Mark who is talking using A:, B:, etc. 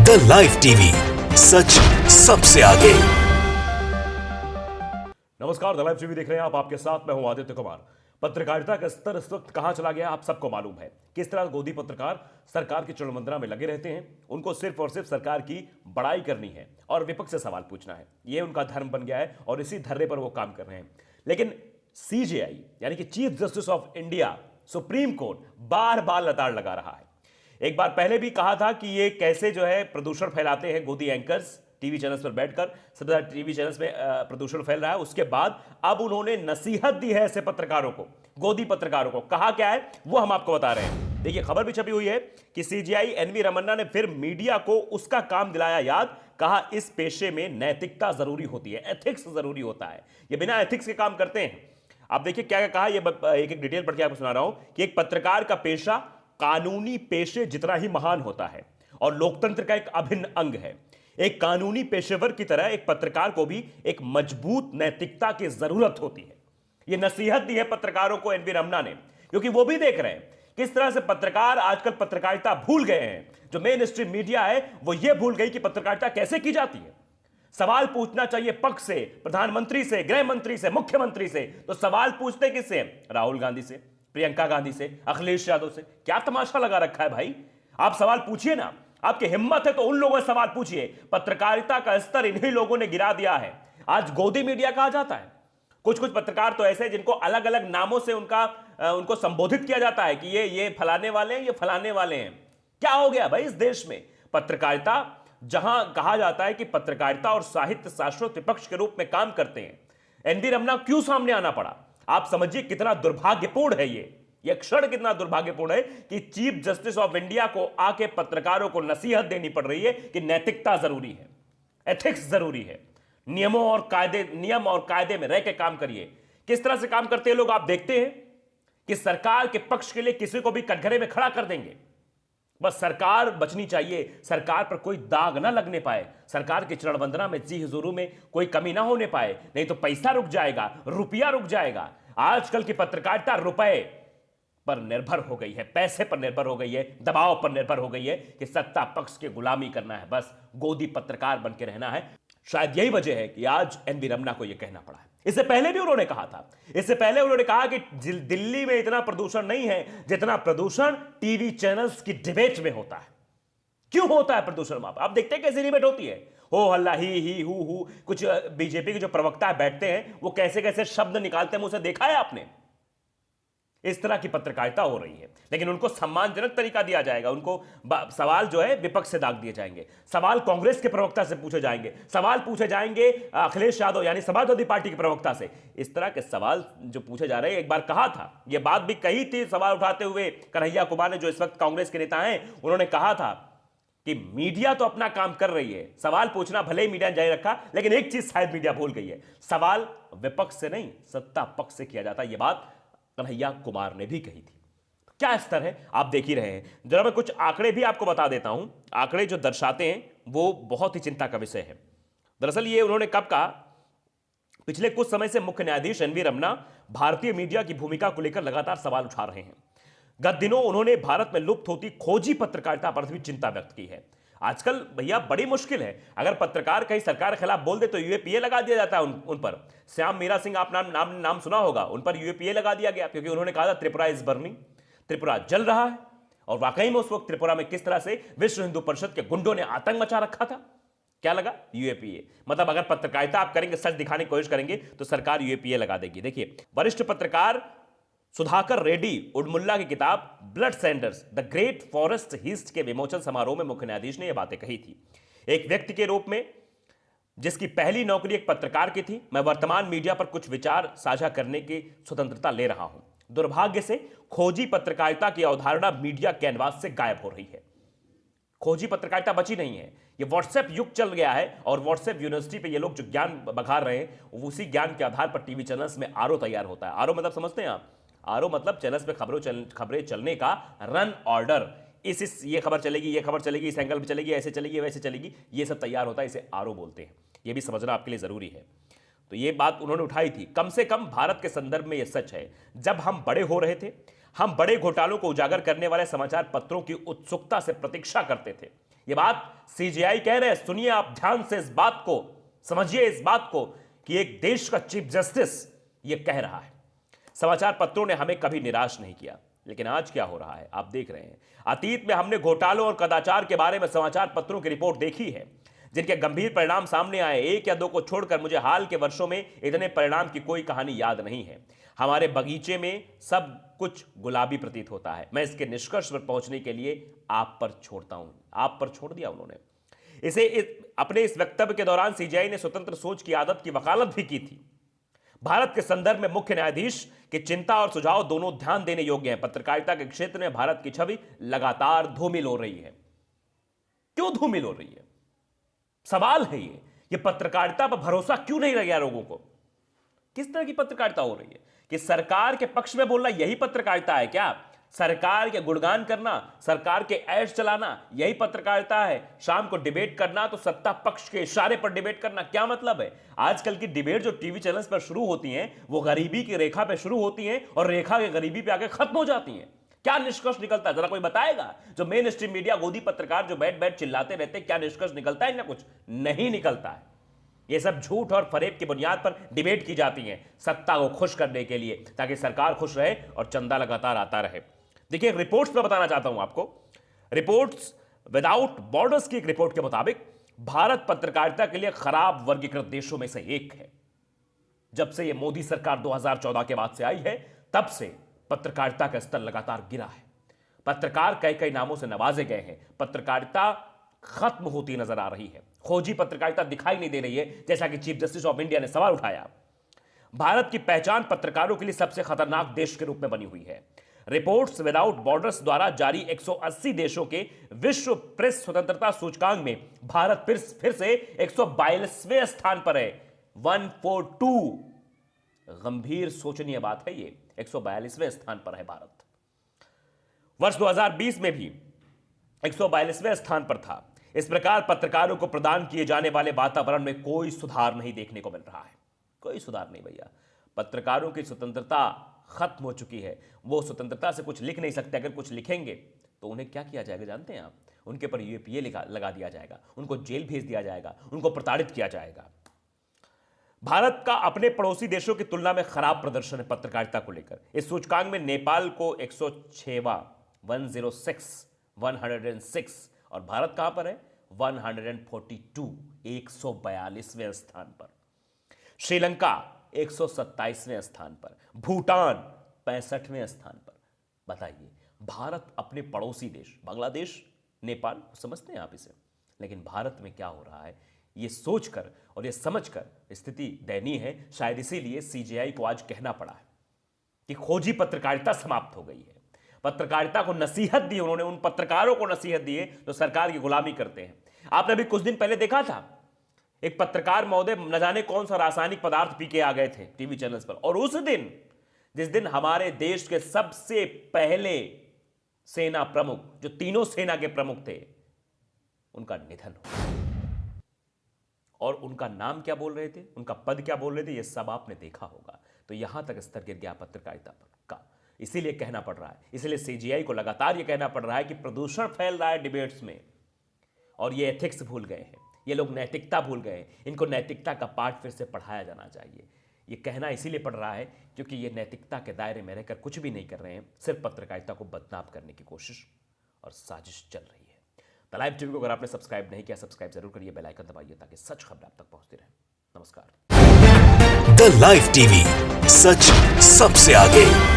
A: The live TV, सच सबसे आगे।
B: नमस्कार, द लाइव टीवी देख रहे हैं आप। आपके साथ मैं हूं आदित्य कुमार। पत्रकारिता का स्तर इस वक्त कहां चला गया आप सबको मालूम है। किस तरह गोदी पत्रकार सरकार की चुड़मंत्रा में लगे रहते हैं। उनको सिर्फ और सिर्फ सरकार की बड़ाई करनी है और विपक्ष से सवाल पूछना है। यह उनका धर्म बन गया है और इसी धर्रे पर वो काम कर रहे हैं। लेकिन सीजेआई यानी कि chief justice of India, supreme court बार बार लताड़ लगा रहा है। एक बार पहले भी कहा था कि ये कैसे जो है प्रदूषण फैलाते हैं गोदी एंकर्स, टीवी चैनल्स पर बैठकर सब टीवी चैनल्स में प्रदूषण फैल रहा है। उसके बाद अब उन्होंने नसीहत दी है ऐसे पत्रकारों को, गोदी पत्रकारों को। कहा क्या है वो हम आपको बता रहे हैं। देखिए, खबर भी छपी हुई है कि सीजीआई एनवी रमन्ना ने फिर मीडिया को उसका काम दिलाया याद। कहा इस पेशे में नैतिकता जरूरी होती है, एथिक्स जरूरी होता है। ये बिना एथिक्स के काम करते हैं। आप देखिए क्या कहा, ये एक एक डिटेल पढ़ के आपको सुना रहा हूं कि एक पत्रकार का पेशा कानूनी पेशे जितना ही महान होता है और लोकतंत्र का एक अभिन्न अंग है। एक कानूनी पेशेवर की तरह एक पत्रकार को भी एक मजबूत नैतिकता की जरूरत होती है। यह नसीहत दी है पत्रकारों को एनवी रमन्ना ने, क्योंकि वो भी देख रहे हैं किस तरह से पत्रकार आजकल पत्रकारिता भूल गए हैं। जो मेन स्ट्रीम मीडिया है वो ये भूल गई कि पत्रकारिता कैसे की जाती है। सवाल पूछना चाहिए पक्ष से, प्रधानमंत्री से, गृह मंत्री से, मुख्यमंत्री से। तो सवाल पूछते किससे? राहुल गांधी से, प्रियंका गांधी से, अखिलेश यादव से। क्या तमाशा लगा रखा है भाई? आप सवाल पूछिए ना। आपकी हिम्मत है तो उन लोगों से सवाल पूछिए। पत्रकारिता का स्तर इन्हीं लोगों ने गिरा दिया है। आज गोदी मीडिया कहा जाता है। कुछ कुछ पत्रकार तो ऐसे जिनको अलग अलग नामों से उनको संबोधित किया जाता है कि ये फलाने वाले हैं, ये फलाने वाले हैं। क्या हो गया भाई इस देश में? पत्रकारिता जहां कहा जाता है कि पत्रकारिता और साहित्य शाश्वत विपक्ष के रूप में काम करते हैं, एनवी रमन्ना क्यों सामने आना पड़ा? आप समझिए कितना दुर्भाग्यपूर्ण है ये क्षण कितना दुर्भाग्यपूर्ण है कि चीफ जस्टिस ऑफ इंडिया को आके पत्रकारों को नसीहत देनी पड़ रही है कि नैतिकता जरूरी है, एथिक्स जरूरी है। नियम और कायदे में रह के काम करिए। किस तरह से काम करते हैं लोग आप देखते हैं कि सरकार के पक्ष के लिए किसी को भी कटघरे में खड़ा कर देंगे। बस सरकार बचनी चाहिए, सरकार पर कोई दाग ना लगने पाए, सरकार की चरण वंदना में, जी हुजूरू में कोई कमी ना होने पाए, नहीं तो पैसा रुक जाएगा, रुपया रुक जाएगा। आजकल की पत्रकारिता रुपए पर निर्भर हो गई है, पैसे पर निर्भर हो गई है, दबाव पर निर्भर हो गई है कि सत्ता पक्ष की गुलामी करना है, बस गोदी पत्रकार बन के रहना है। शायद यही वजह है कि आज एनवी रमन्ना को यह कहना पड़ा है। इससे पहले भी उन्होंने कहा था, इससे पहले उन्होंने कहा कि दिल्ली में इतना प्रदूषण नहीं है जितना प्रदूषण टीवी चैनल्स की डिबेट में होता है। क्यों होता है प्रदूषण वहां पर? आप देखते हैं कैसी डिबेट होती है, हो हल्ला, ही हु। कुछ बीजेपी के जो प्रवक्ता बैठते हैं वो कैसे कैसे शब्द निकालते हैं, उसे देखा है आपने? इस तरह की पत्रकारिता हो रही है। लेकिन उनको सम्मानजनक तरीका दिया जाएगा। उनको सवाल जो है विपक्ष से दाग दिए जाएंगे, सवाल कांग्रेस के प्रवक्ता से पूछे जाएंगे, सवाल पूछे जाएंगे अखिलेश यादव यानी समाजवादी पार्टी के प्रवक्ता से। इस तरह के सवाल जो पूछे जा रहे हैं, एक बार कहा था, यह बात भी कही थी सवाल उठाते हुए कन्हैया कुमार ने, जो इस वक्त कांग्रेस के नेता हैं। उन्होंने कहा था कि मीडिया तो अपना काम कर रही है, सवाल पूछना भले ही मीडिया ने जारी रखा, लेकिन एक चीज शायद मीडिया भूल गई है, सवाल विपक्ष से नहीं सत्ता पक्ष से किया जाता। यह बात कन्हैया कुमार ने भी कही थी। क्या स्तर है आप देख ही रहे हैं। जरा मैं कुछ आंकड़े भी आपको बता देता हूं। आंकड़े जो दर्शाते हैं वो बहुत ही चिंता का विषय है। दरअसल ये उन्होंने कब कहा? पिछले कुछ समय से मुख्य न्यायाधीश एनवी रमन्ना भारतीय मीडिया की भूमिका को लेकर लगातार सवाल उठा रहे हैं। गत दिनों उन्होंने भारत में लुप्त होती खोजी पत्रकारिता पर भी चिंता व्यक्त की है। आजकल भैया बड़ी मुश्किल है, अगर पत्रकार कहीं सरकार के खिलाफ बोल दे तो यूएपीए लगा दिया जाता है उन पर। श्याम मीरा सिंह आप नाम सुना होगा, उन पर यूएपीए लगा दिया गया क्योंकि उन्होंने कहा था त्रिपुरा इज बर्निंग, त्रिपुरा जल रहा है। और वाकई में उस वक्त त्रिपुरा में किस तरह से विश्व हिंदू परिषद के गुंडों ने आतंक मचा रखा था। क्या लगा? यूएपीए। मतलब अगर पत्रकारिता आप करेंगे, सच दिखाने की कोशिश करेंगे तो सरकार यूएपीए लगा देगी। देखिए, वरिष्ठ पत्रकार सुधाकर रेड्डी उडमुल्ला की किताब blood sanders the great forest heist के विमोचन समारोह में मुख्य न्यायाधीश ने यह बातें कही थी। एक व्यक्ति के रूप में जिसकी पहली नौकरी एक पत्रकार की थी, मैं वर्तमान मीडिया पर कुछ विचार साझा करने की स्वतंत्रता ले रहा हूं। दुर्भाग्य से खोजी पत्रकारिता की अवधारणा मीडिया कैनवास से गायब हो रही है। खोजी पत्रकारिता बची नहीं है। ये व्हाट्सएप युग चल गया है और व्हाट्सएप यूनिवर्सिटी पे ये लोग जो ज्ञान बघार रहे हैं, उसी ज्ञान के आधार पर टीवी चैनल्स में आरओ तैयार होता है। आरओ मतलब समझते हैं आप? आरओ मतलब चैनल्स पे खबरें चलने का रन ऑर्डर। ये खबर चलेगी, ये खबर चलेगी, इस एंगल पे चलेगी, ऐसे चलेगी, वैसे चलेगी, ये सब तैयार होता है, इसे आरओ बोलते हैं। ये भी समझना आपके लिए जरूरी है। तो ये बात उन्होंने उठाई थी। कम से कम भारत के संदर्भ में यह सच है, जब हम बड़े हो रहे थे, हम बड़े घोटालों को उजागर करने वाले समाचार पत्रों की उत्सुकता से प्रतीक्षा करते थे। यह बात सीजेआई कह रहे हैं। सुनिए आप ध्यान से इस बात को, समझिए इस बात को कि एक देश का चीफ जस्टिस यह कह रहा है। समाचार पत्रों ने हमें कभी निराश नहीं किया, लेकिन आज क्या हो रहा है आप देख रहे हैं। अतीत में हमने घोटालों और कदाचार के बारे में समाचार पत्रों की रिपोर्ट देखी है, जिनके गंभीर परिणाम सामने आए। एक या दो को छोड़कर मुझे हाल के वर्षों में इतने परिणाम की कोई कहानी याद नहीं है। हमारे बगीचे में सब कुछ गुलाबी प्रतीत होता है। मैं इसके निष्कर्ष पर पहुंचने के लिए आप पर छोड़ता हूं, आप पर छोड़ दिया उन्होंने। अपने इस वक्तव्य के दौरान सीजेआई ने स्वतंत्र सोच की आदत की वकालत भी की थी। भारत के संदर्भ में मुख्य न्यायाधीश की चिंता और सुझाव दोनों ध्यान देने योग्य हैं। पत्रकारिता के क्षेत्र में भारत की छवि लगातार धूमिल हो रही है। क्यों धूमिल हो रही है? सवाल है ये पत्रकारिता पर भरोसा क्यों नहीं रह गया लोगों को? किस तरह की पत्रकारिता हो रही है कि सरकार के पक्ष में बोलना यही पत्रकारिता है क्या? सरकार के गुणगान करना, सरकार के ऐड चलाना, यही पत्रकारिता है? शाम को डिबेट करना तो सत्ता पक्ष के इशारे पर डिबेट करना, क्या मतलब है? आजकल की डिबेट जो टीवी चैनल्स पर शुरू होती हैं वो गरीबी की रेखा पे शुरू होती हैं और रेखा के गरीबी पे आके खत्म हो जाती हैं। क्या निष्कर्ष निकलता है? जरा कोई बताएगा? जो मेन स्ट्रीम मीडिया गोदी पत्रकार जो बैठ बैठ चिल्लाते रहते हैं, क्या निष्कर्ष निकलता है? ना कुछ नहीं निकलता है। ये सब झूठ और फरेब की बुनियाद पर डिबेट की जाती है सत्ता को खुश करने के लिए, ताकि सरकार खुश रहे और चंदा लगातार आता रहे। देखिए रिपोर्ट्स में बताना चाहता हूं आपको। रिपोर्ट्स विदाउट बॉर्डर्स की एक रिपोर्ट के मुताबिक भारत पत्रकारिता के लिए खराब वर्गीकृत देशों में से एक है। जब से यह मोदी सरकार 2014 के बाद से आई है, तब से पत्रकारिता का स्तर लगातार गिरा है। पत्रकार कई कई नामों से नवाजे गए हैं। पत्रकारिता खत्म होती नजर आ रही है। खोजी पत्रकारिता दिखाई नहीं दे रही है, जैसा कि चीफ जस्टिस ऑफ इंडिया ने सवाल उठाया। भारत की पहचान पत्रकारों के लिए सबसे खतरनाक देश के रूप में बनी हुई है। रिपोर्ट्स विदाउट बॉर्डर्स द्वारा जारी 180 देशों के विश्व प्रेस स्वतंत्रता सूचकांक में भारत फिर से 142वें स्थान पर है। 142, गंभीर सोचनीय बात है ये। 142वें स्थान पर है भारत। वर्ष 2020 में भी 142वें स्थान पर था। इस प्रकार पत्रकारों को प्रदान किए जाने वाले वातावरण में कोई सुधार नहीं देखने को मिल रहा है। कोई सुधार नहीं भैया। पत्रकारों की स्वतंत्रता खत्म हो चुकी है। वो स्वतंत्रता से कुछ लिख नहीं सकते। अगर कुछ लिखेंगे तो उन्हें क्या किया जाएगा जानते हैं आप? उनके पर यूएपीए लगा दिया जाएगा, उनको जेल भेज दिया जाएगा, उनको प्रताड़ित किया जाएगा। भारत का अपने पड़ोसी देशों की तुलना में खराब प्रदर्शन है पत्रकारिता को लेकर। इस सूचकांक में नेपाल को 106वां 106 और भारत कहां पर है? 142, 142वें स्थान पर। श्रीलंका 127वें स्थान पर। भूटान 65वें स्थान पर। बताइए, भारत अपने पड़ोसी देश बांग्लादेश, नेपाल, समझते हैं आप इसे, लेकिन भारत में क्या हो रहा है ये सोचकर और ये समझकर स्थिति दयनीय है। शायद इसीलिए सीजेआई को आज कहना पड़ा है कि खोजी पत्रकारिता समाप्त हो गई है। पत्रकारिता को नसीहत दी उन्होंने, उन पत्रकारों को नसीहत दी है जो सरकार की गुलामी करते हैं। आपने भी कुछ दिन पहले देखा था एक पत्रकार महोदय न जाने कौन सा रासायनिक पदार्थ पी के आ गए थे टीवी चैनल्स पर, और उस दिन जिस दिन हमारे देश के सबसे पहले सेना प्रमुख, जो तीनों सेना के प्रमुख थे, उनका निधन हो। और उनका नाम क्या बोल रहे थे, उनका पद क्या बोल रहे थे, यह सब आपने देखा होगा। तो यहां तक स्तर गिर गया पत्रकारिता पर का। इसीलिए कहना पड़ रहा है, इसीलिए सीजीआई को लगातार यह कहना पड़ रहा है कि प्रदूषण फैल रहा है डिबेट्स में, और ये एथिक्स भूल गए हैं, ये लोग नैतिकता भूल गए हैं। इनको नैतिकता का पाठ फिर से पढ़ाया जाना चाहिए। ये कहना इसीलिए पड़ रहा है क्योंकि ये नैतिकता के दायरे में रहकर कुछ भी नहीं कर रहे हैं, सिर्फ पत्रकारिता को बदनाम करने की कोशिश और साजिश चल रही है। द लाइव टीवी को अगर आपने सब्सक्राइब नहीं किया, सब्सक्राइब जरूर करिए, बेल आइकन दबाइए ताकि सच खबर आप तक पहुंचती रहे। नमस्कार।
A: द लाइव टीवी, सच सबसे आगे।